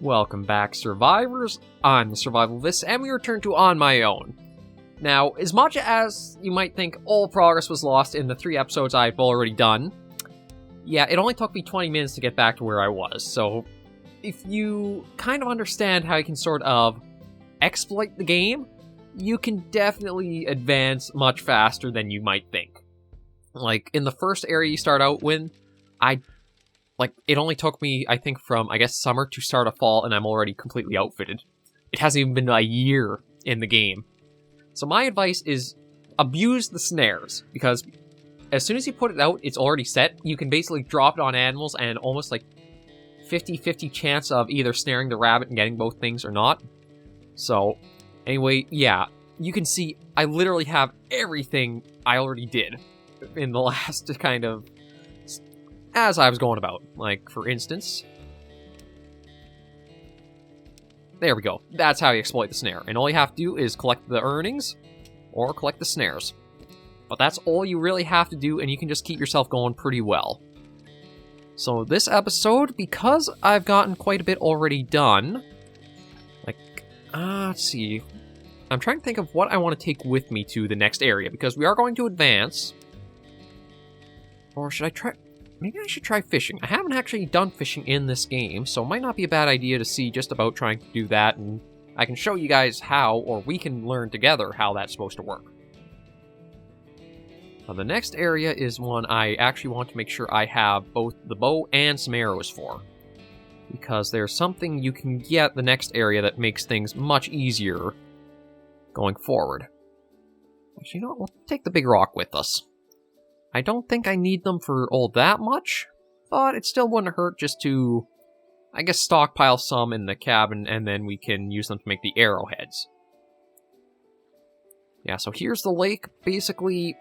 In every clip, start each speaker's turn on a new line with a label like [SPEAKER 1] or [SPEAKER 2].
[SPEAKER 1] Welcome back, survivors. I'm the SurvivalVis, and we return to On My Own. Now, as much as you might think all progress was lost in the 3 episodes I've already done, yeah, it only took me 20 minutes to get back to where I was, so if you kind of understand how you can sort of exploit the game, you can definitely advance much faster than you might think. Like, in the first area you start out with, it only took me, I think, from, summer to start of fall, and I'm already completely outfitted. It hasn't even been a year in the game. So my advice is, abuse the snares, because as soon as you put it out, it's already set. You can basically drop it on animals, and almost 50-50 chance of either snaring the rabbit and getting both things or not. So, anyway, yeah, you can see I literally have everything I already did in the last as I was going about. Like, for instance, there we go. That's how you exploit the snare. And all you have to do is collect the earnings or collect the snares. But that's all you really have to do, and you can just keep yourself going pretty well. So this episode, because I've gotten quite a bit already done, let's see. I'm trying to think of what I want to take with me to the next area, because we are going to advance. Or should I try... Maybe I should try fishing. I haven't actually done fishing in this game, so it might not be a bad idea to see just about trying to do that, and I can show you guys how, or we can learn together how that's supposed to work. Now, the next area is one I actually want to make sure I have both the bow and some arrows for, because there's something you can get the next area that makes things much easier going forward. Actually, you know what? We'll take the big rock with us. I don't think I need them for all that much, but it still wouldn't hurt just to, stockpile some in the cabin, and then we can use them to make the arrowheads. Yeah, so here's the lake. Basically,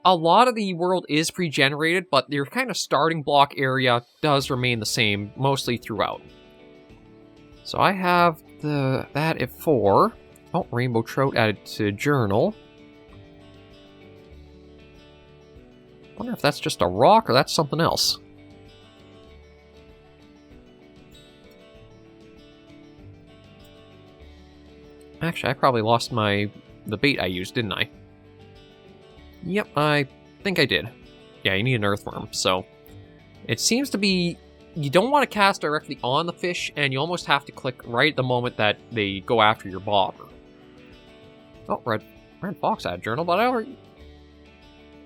[SPEAKER 1] a lot of the world is pre-generated, but your kind of starting block area does remain the same mostly throughout. So I have that at 4. Oh, rainbow trout added to journal. I wonder if that's just a rock or that's something else. Actually, I probably lost the bait I used, didn't I? Yep, I think I did. Yeah, you need an earthworm, so... It seems to be... You don't want to cast directly on the fish, and you almost have to click right at the moment that they go after your bobber. Oh, red fox added journal, but I already...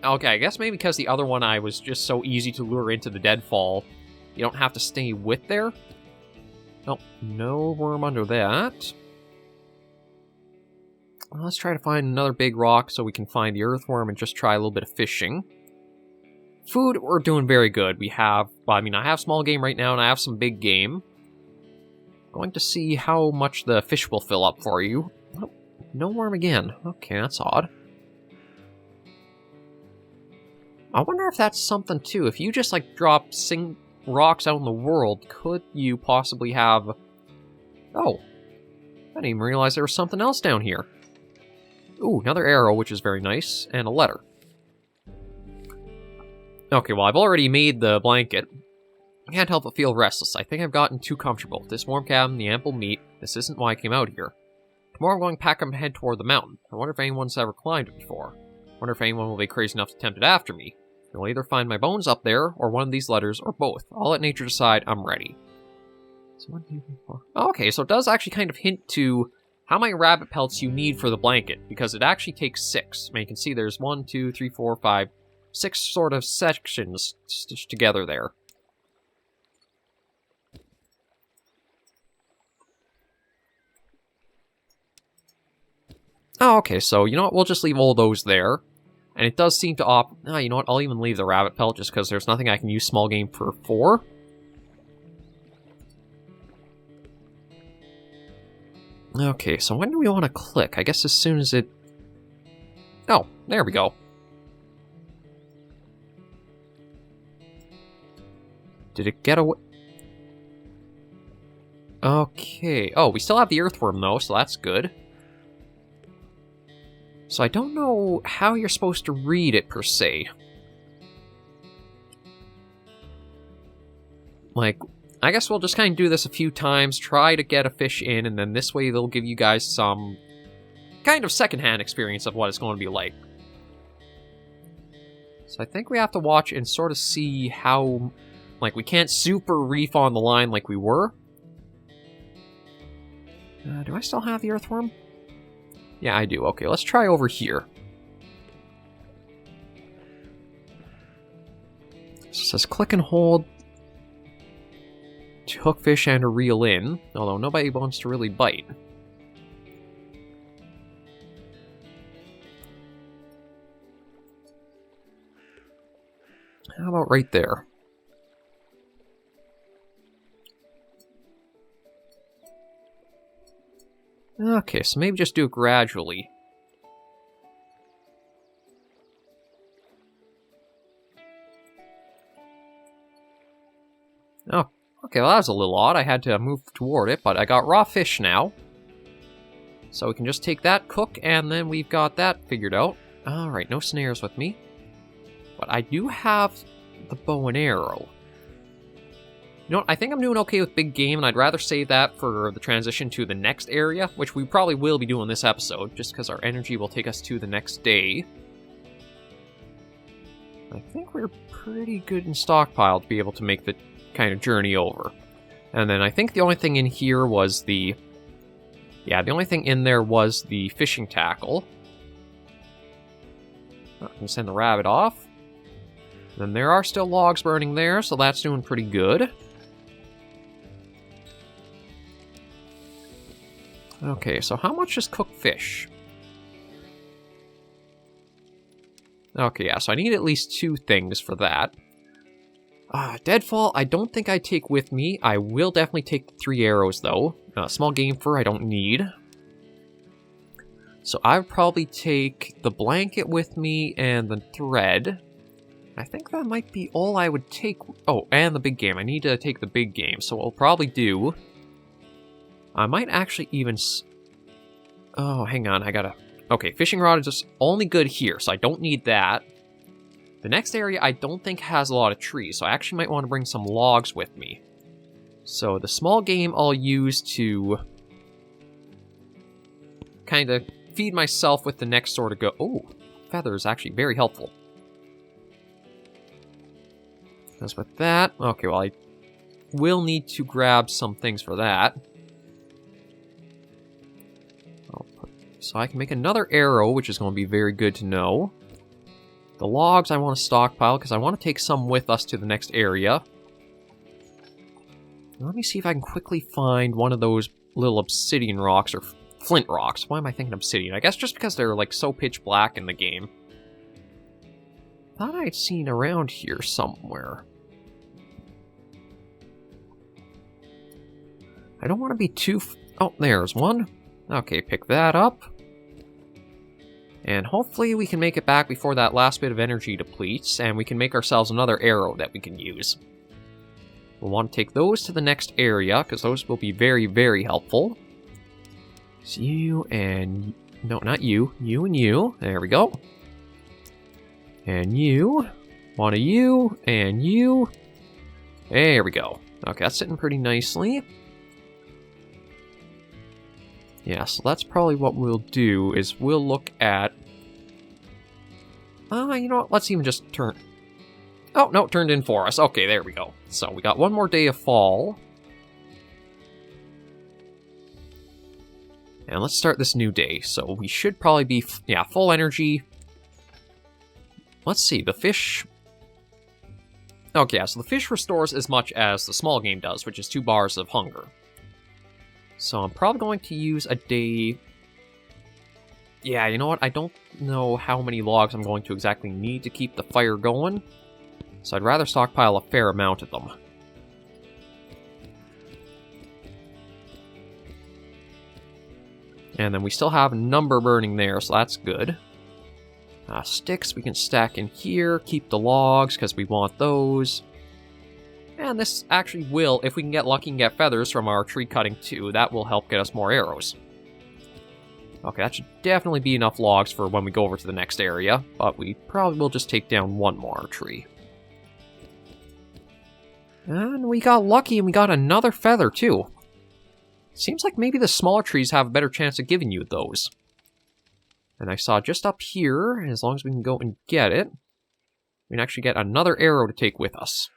[SPEAKER 1] Okay, I guess maybe because the other one I was just so easy to lure into the deadfall, you don't have to stay with there. Oh, no worm under that. Well, let's try to find another big rock so we can find the earthworm and just try a little bit of fishing. Food, we're doing very good. We have, I have small game right now and I have some big game. Going to see how much the fish will fill up for you. Oh, no worm again. Okay, that's odd. I wonder if that's something, too. If you just, drop rocks out in the world, could you possibly have... Oh, I didn't even realize there was something else down here. Ooh, another arrow, which is very nice, and a letter. Okay, well, I've already made the blanket. I can't help but feel restless. I think I've gotten too comfortable. This warm cabin, the ample meat, this isn't why I came out here. Tomorrow I'm going to pack up and head toward the mountain. I wonder if anyone's ever climbed it before. I wonder if anyone will be crazy enough to attempt it after me. You'll either find my bones up there, or one of these letters, or both. I'll let nature decide. I'm ready. So 1, 2, 3, 4. Okay, so it does actually kind of hint to how many rabbit pelts you need for the blanket, because it actually takes 6. You can see there's 1, 2, 3, 4, 5, 6 sort of sections stitched together there. Oh, okay, so you know what? We'll just leave all those there. And it does seem to you know what? I'll even leave the rabbit pelt just because there's nothing I can use small game for. Okay, so when do we want to click? I guess as soon as it... Oh, there we go. Did it get away? Okay. Oh, we still have the earthworm though, so that's good. So I don't know how you're supposed to read it, per se. I guess we'll just kind of do this a few times, try to get a fish in, and then this way they'll give you guys some kind of secondhand experience of what it's going to be like. So I think we have to watch and sort of see how, like, we can't super reef on the line like we were. Do I still have the earthworm? Yeah, I do. Okay, let's try over here. So it says click and hold to hook fish and to reel in, although nobody wants to really bite. How about right there? Okay, so maybe just do it gradually. Oh, okay, well that was a little odd. I had to move toward it, but I got raw fish now. So we can just take that, cook, and then we've got that figured out. Alright, no snares with me. But I do have the bow and arrow. You know what, I think I'm doing okay with big game, and I'd rather save that for the transition to the next area, which we probably will be doing this episode, just because our energy will take us to the next day. I think we're pretty good in stockpile to be able to make the kind of journey over. And then I think the only thing in here was the... Yeah, the only thing in there was the fishing tackle. I can send the rabbit off. Then there are still logs burning there, so that's doing pretty good. Okay, so how much is cooked fish? Okay, yeah, so I need at least 2 things for that. Deadfall, I don't think I'd take with me. I will definitely take the 3 arrows, though. Small game fur, I don't need. So I would probably take the blanket with me and the thread. I think that might be all I would take. Oh, and the big game. I need to take the big game. So what we'll probably do... I might actually even... Oh, hang on, I gotta... Okay, fishing rod is just only good here, so I don't need that. The next area I don't think has a lot of trees, so I actually might want to bring some logs with me. So the small game I'll use to... kind of feed myself with the next sort of go... Oh, feather is actually very helpful. Because with that... Okay, well, I will need to grab some things for that. So I can make another arrow, which is going to be very good to know. The logs I want to stockpile, because I want to take some with us to the next area. Let me see if I can quickly find one of those little obsidian rocks, or flint rocks. Why am I thinking obsidian? I guess just because they're like so pitch black in the game. Thought I'd seen around here somewhere. I don't want to be too... Oh, there's one. Okay, pick that up. And hopefully we can make it back before that last bit of energy depletes, and we can make ourselves another arrow that we can use. We'll want to take those to the next area, because those will be very, very helpful. So you and... No, not you. You and you. There we go. And you. One of you. And you. There we go. Okay, that's sitting pretty nicely. Yeah, so that's probably what we'll do, is we'll look at... you know what, let's even just turn... Oh, no, it turned in for us. Okay, there we go. So we got one more day of fall. And let's start this new day. So we should probably be, yeah, full energy. Let's see, the fish... Okay, yeah, so the fish restores as much as the small game does, which is 2 bars of hunger. So I'm probably going to use a day... Yeah, you know what? I don't know how many logs I'm going to exactly need to keep the fire going. So I'd rather stockpile a fair amount of them. And then we still have a number burning there, so that's good. Sticks we can stack in here, keep the logs because we want those. And this actually will, if we can get lucky and get feathers from our tree cutting too, that will help get us more arrows. Okay, that should definitely be enough logs for when we go over to the next area, but we probably will just take down one more tree. And we got lucky and we got another feather, too. Seems like maybe the smaller trees have a better chance of giving you those. And I saw just up here, as long as we can go and get it, we can actually get another arrow to take with us.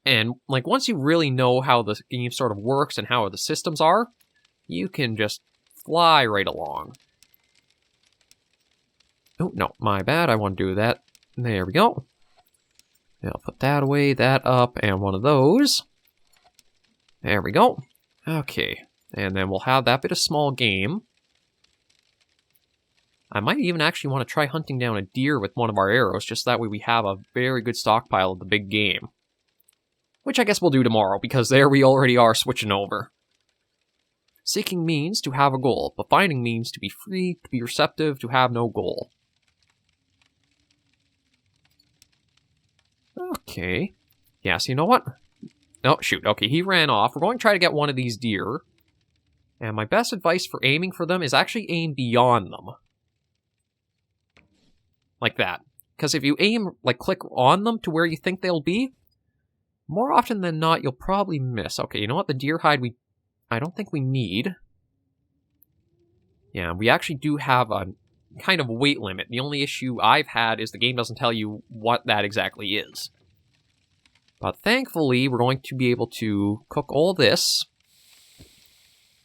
[SPEAKER 1] And, like, once you really know how the game sort of works and how the systems are, you can just fly right along. Oh, no, my bad, I want to do that. There we go. Now I'll put that away, that up, and one of those. There we go. Okay, and then we'll have that bit of small game. I might even actually want to try hunting down a deer with one of our arrows, just that way we have a very good stockpile of the big game. Which I guess we'll do tomorrow, because there we already are switching over. Seeking means to have a goal, but finding means to be free, to be receptive, to have no goal. Okay. Yeah, so you know what? Oh, shoot. Okay, he ran off. We're going to try to get one of these deer. And my best advice for aiming for them is actually aim beyond them. Like that. Because if you aim, like, click on them to where you think they'll be, more often than not, you'll probably miss. Okay, you know what? The deer hide I don't think we need. Yeah, we actually do have a kind of weight limit. The only issue I've had is the game doesn't tell you what that exactly is. But thankfully, we're going to be able to cook all this.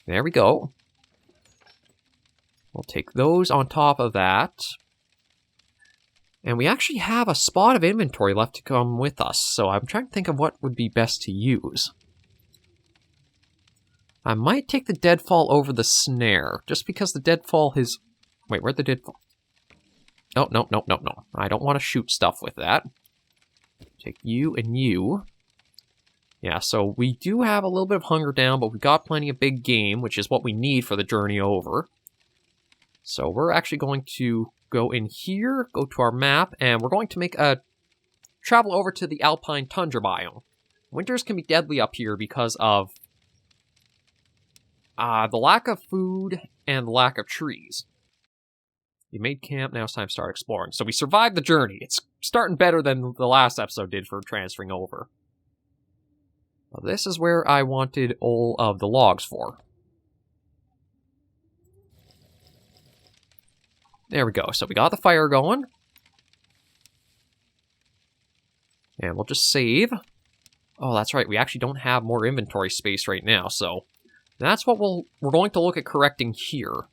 [SPEAKER 1] There we go. We'll take those on top of that. And we actually have a spot of inventory left to come with us, so I'm trying to think of what would be best to use. I might take the deadfall over the snare, just because the deadfall is... Wait, where'd the deadfall... Oh, no. I don't want to shoot stuff with that. Take you and you. Yeah, so we do have a little bit of hunger down, but we've got plenty of big game, which is what we need for the journey over. So we're actually going to go in here, go to our map, and we're going to make a travel over to the Alpine Tundra biome. Winters can be deadly up here because of the lack of food and the lack of trees. You made camp, now it's time to start exploring. So we survived the journey. It's starting better than the last episode did for transferring over. Well, this is where I wanted all of the logs for. There we go. So we got the fire going. And we'll just save. Oh, that's right. We actually don't have more inventory space right now, so that's what we're going to look at correcting here.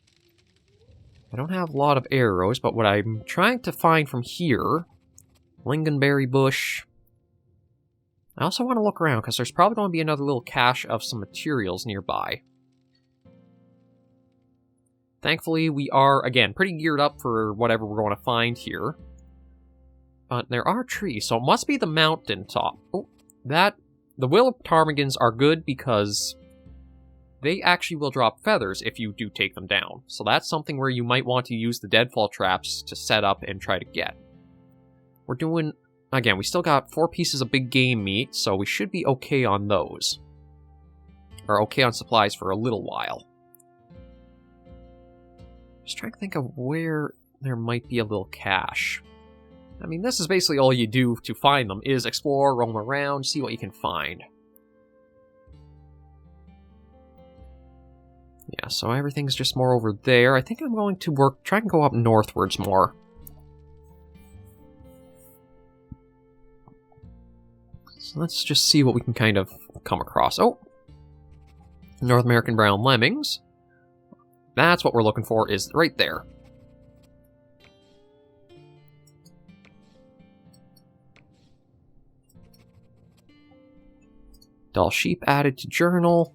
[SPEAKER 1] I don't have a lot of arrows, but what I'm trying to find from here... Lingonberry bush. I also want to look around, because there's probably going to be another little cache of some materials nearby. Thankfully, we are, again, pretty geared up for whatever we're going to find here. But there are trees, so it must be the mountaintop. Oh, the willow ptarmigans are good because they actually will drop feathers if you do take them down. So that's something where you might want to use the deadfall traps to set up and try to get. We're doing... Again, we still got 4 pieces of big game meat, so we should be okay on those. Or okay on supplies for a little while. Just trying to think of where there might be a little cache. I mean, this is basically all you do to find them, is explore, roam around, see what you can find. Yeah, so everything's just more over there. I think I'm going to try and go up northwards more. So let's just see what we can kind of come across. Oh! North American brown lemmings. That's what we're looking for, is right there. Dull sheep added to journal.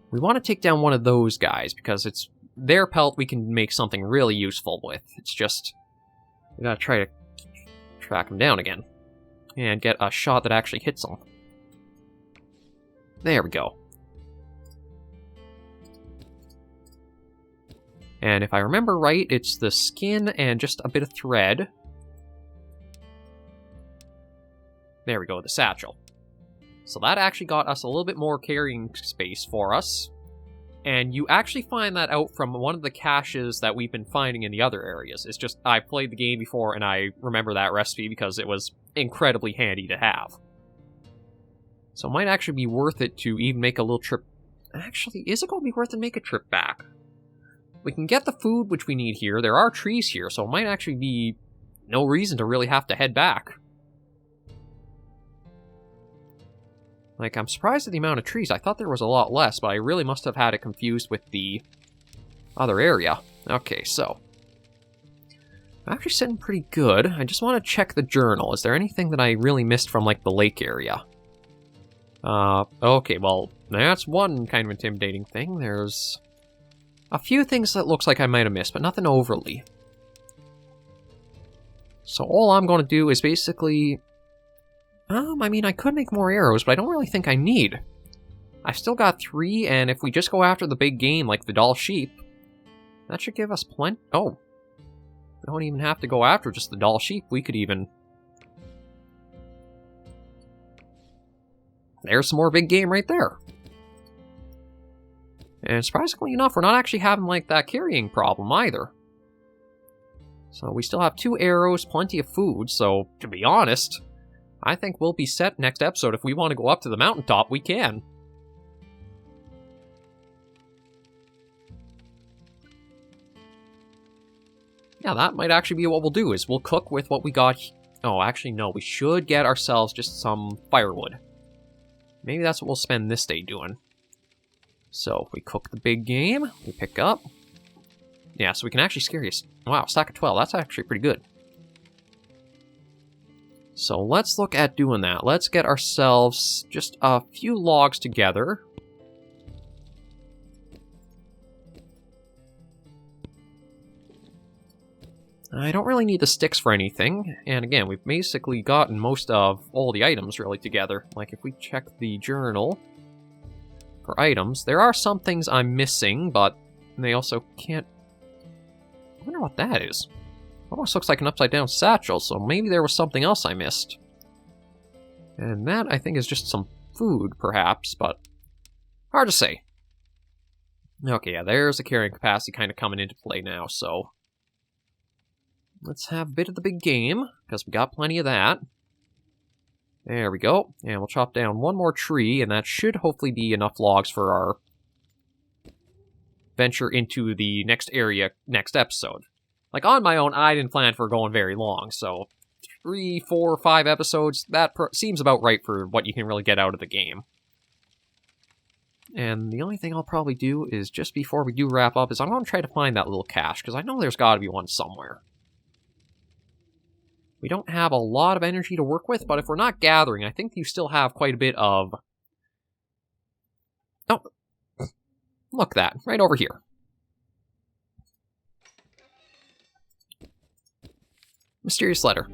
[SPEAKER 1] We want to take down one of those guys, because it's their pelt we can make something really useful with. It's just... we gotta try to track them down again. And get a shot that actually hits them. There we go. And if I remember right, it's the skin and just a bit of thread. There we go, the satchel. So that actually got us a little bit more carrying space for us. And you actually find that out from one of the caches that we've been finding in the other areas. It's just, I played the game before and I remember that recipe because it was incredibly handy to have. So it might actually be worth it to even make a little trip. Actually, is it going to be worth it to make a trip back? We can get the food which we need here. There are trees here, so it might actually be no reason to really have to head back. Like, I'm surprised at the amount of trees. I thought there was a lot less, but I really must have had it confused with the other area. Okay, so I'm actually sitting pretty good. I just want to check the journal. Is there anything that I really missed from, like, the lake area? Okay, well, that's one kind of intimidating thing. There's a few things that looks like I might have missed, but nothing overly. So all I'm going to do is basically... I mean, I could make more arrows, but I don't really think I need. I've still got 3, and if we just go after the big game, like the doll sheep, that should give us plenty... Oh. We don't even have to go after just the doll sheep. We could even... There's some more big game right there. And surprisingly enough, we're not actually having, like, that carrying problem either. So we still have 2 arrows, plenty of food, so, to be honest... I think we'll be set next episode. If we want to go up to the mountaintop, we can. Yeah, that might actually be what we'll do, is we'll cook with what we got. Oh, actually, no. We should get ourselves just some firewood. Maybe that's what we'll spend this day doing. So, we cook the big game. We pick up. Yeah, so we can actually scare you. Wow, stack of 12. That's actually pretty good. So let's look at doing that. Let's get ourselves just a few logs together. I don't really need the sticks for anything. And again, we've basically gotten most of all the items really together. Like if we check the journal for items, there are some things I'm missing, but they also can't... I wonder what that is. Almost looks like an upside-down satchel, so maybe there was something else I missed. And that, I think, is just some food, perhaps, but hard to say. Okay, yeah, there's the carrying capacity kind of coming into play now, so... Let's have a bit of the big game, because we got plenty of that. There we go. And we'll chop down one more tree, and that should hopefully be enough logs for our venture into the next area next episode. Like, on my own, I didn't plan for going very long, so 3, 4, 5 episodes, that seems about right for what you can really get out of the game. And the only thing I'll probably do is, just before we do wrap up, is I'm going to try to find that little cache, because I know there's got to be one somewhere. We don't have a lot of energy to work with, but if we're not gathering, I think you still have quite a bit of... Oh, look that, right over here. Mysterious letter.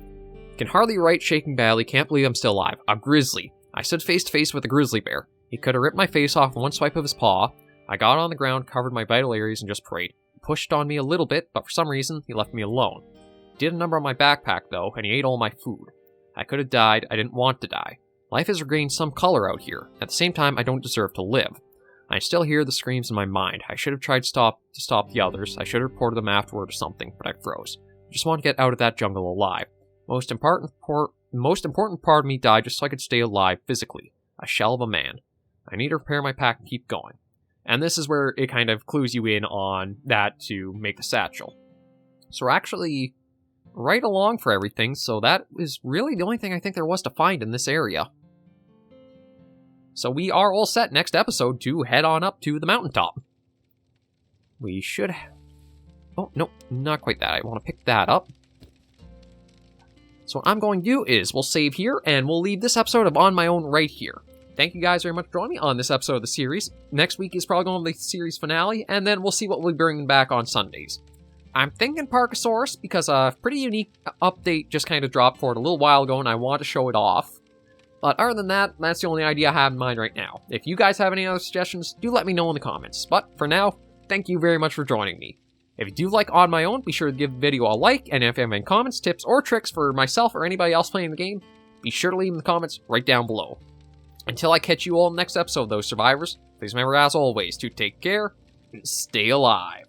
[SPEAKER 1] Can hardly write, shaking badly, can't believe I'm still alive. A grizzly. I stood face to face with a grizzly bear. He could have ripped my face off in one swipe of his paw. I got on the ground, covered my vital areas, and just prayed. He pushed on me a little bit, but for some reason, he left me alone. He did a number on my backpack, though, and he ate all my food. I could have died. I didn't want to die. Life has regained some color out here. At the same time, I don't deserve to live. I still hear the screams in my mind. I should have tried to stop the others. I should have reported them afterward or something, but I froze. I just want to get out of that jungle alive. Most important part of me died just so I could stay alive physically. A shell of a man. I need to repair my pack and keep going. And this is where it kind of clues you in on that to make the satchel. So we're actually right along for everything, so that is really the only thing I think there was to find in this area. So we are all set next episode to head on up to the mountaintop. We should... Oh, no, not quite that. I want to pick that up. So what I'm going to do is we'll save here, and we'll leave this episode of On My Own right here. Thank you guys very much for joining me on this episode of the series. Next week is probably going to be the series finale, and then we'll see what we'll be bringing back on Sundays. I'm thinking Parkasaurus, because a pretty unique update just kind of dropped for it a little while ago, and I want to show it off. But other than that, that's the only idea I have in mind right now. If you guys have any other suggestions, do let me know in the comments. But for now, thank you very much for joining me. If you do like On My Own, be sure to give the video a like, and if you have any comments, tips, or tricks for myself or anybody else playing the game, be sure to leave them in the comments right down below. Until I catch you all in the next episode, though, survivors, Please remember, as always, to take care and stay alive.